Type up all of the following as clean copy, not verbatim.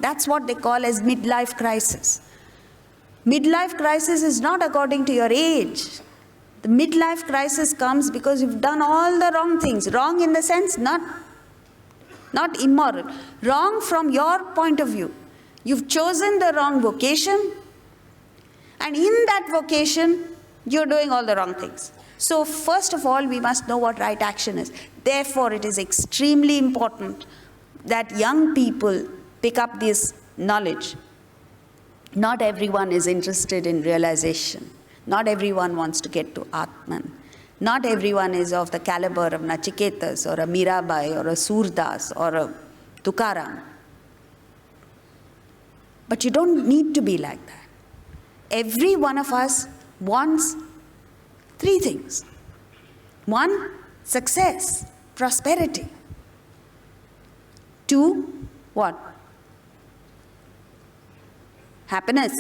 That's what they call as midlife crisis. Midlife crisis is not according to your age. The midlife crisis comes because you've done all the wrong things. Wrong in the sense, not immoral. Wrong from your point of view. You've chosen the wrong vocation, and in that vocation, you're doing all the wrong things. So first of all, we must know what right action is. Therefore, it is extremely important that young people pick up this knowledge. Not everyone is interested in realization. Not everyone wants to get to Atman. Not everyone is of the caliber of Nachiketas or a Mirabai or a Surdas or a Tukaram. But you don't need to be like that. Every one of us wants 3 things. 1, success, prosperity. 2, what? Happiness.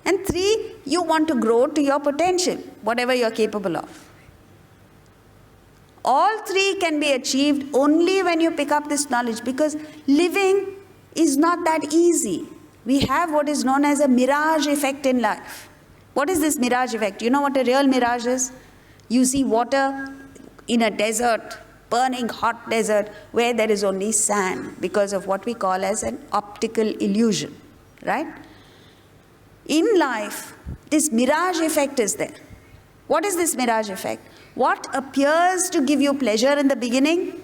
And 3, you want to grow to your potential, whatever you're capable of. All 3 can be achieved only when you pick up this knowledge, because living is not that easy. We have what is known as a mirage effect in life. What is this mirage effect? You know what a real mirage is? You see water in a desert, burning hot desert, where there is only sand because of what we call as an optical illusion, right? In life, this mirage effect is there. What is this mirage effect? What appears to give you pleasure in the beginning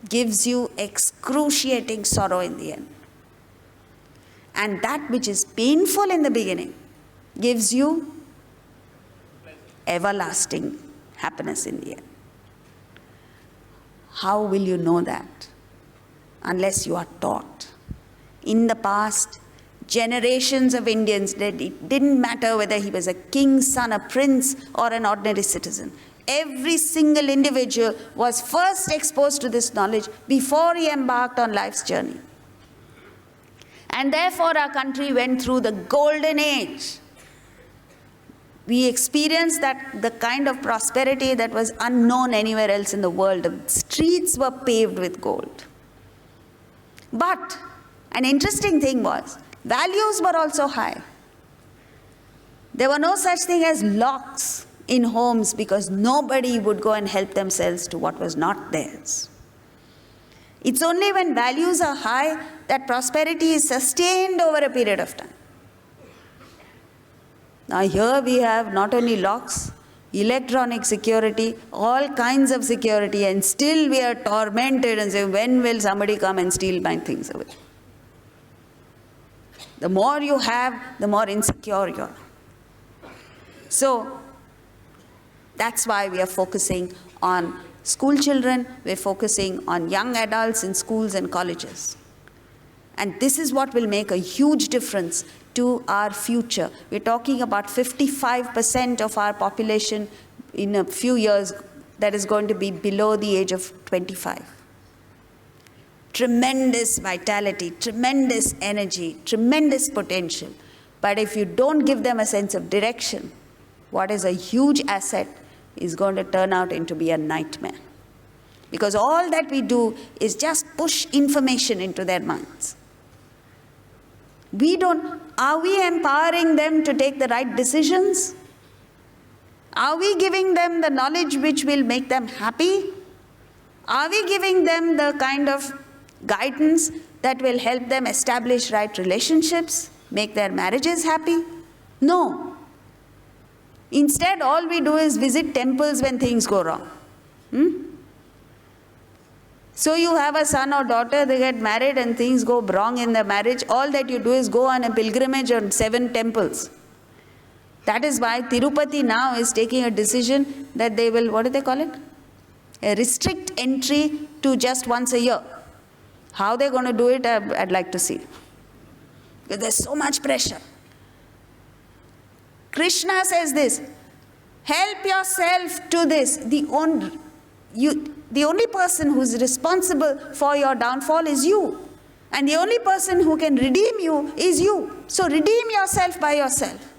gives you excruciating sorrow in the end. And that which is painful in the beginning gives you everlasting happiness in the end. How will you know that? Unless you are taught. In the past, generations of Indians, it didn't matter whether he was a king's son, a prince, or an ordinary citizen. Every single individual was first exposed to this knowledge before he embarked on life's journey. And therefore our country went through the golden age. We experienced the kind of prosperity that was unknown anywhere else in the world. The streets were paved with gold. But an interesting thing was, values were also high. There were no such thing as locks in homes because nobody would go and help themselves to what was not theirs. It's only when values are high that prosperity is sustained over a period of time. Now here we have not only locks, electronic security, all kinds of security, and still we are tormented and say, when will somebody come and steal my things away? The more you have, the more insecure you are. So that's why we are focusing on school children, we're focusing on young adults in schools and colleges. And this is what will make a huge difference to our future. We're talking about 55% of our population in a few years that is going to be below the age of 25. Tremendous vitality, tremendous energy, tremendous potential. But if you don't give them a sense of direction, what is a huge asset is going to turn out into be a nightmare. Because all that we do is just push information into their minds. Are we empowering them to take the right decisions? Are we giving them the knowledge which will make them happy? Are we giving them the kind of guidance that will help them establish right relationships, make their marriages happy? No. Instead, all we do is visit temples when things go wrong. So you have a son or daughter, they get married and things go wrong in the marriage. All that you do is go on a pilgrimage on 7 temples. That is why Tirupati now is taking a decision that they will, what do they call it? Restrict entry to just once a year. How they're going to do it, I'd like to see. Because there's so much pressure. Krishna says this, help yourself to this. The only person who is responsible for your downfall is you. And the only person who can redeem you is you. So redeem yourself by yourself.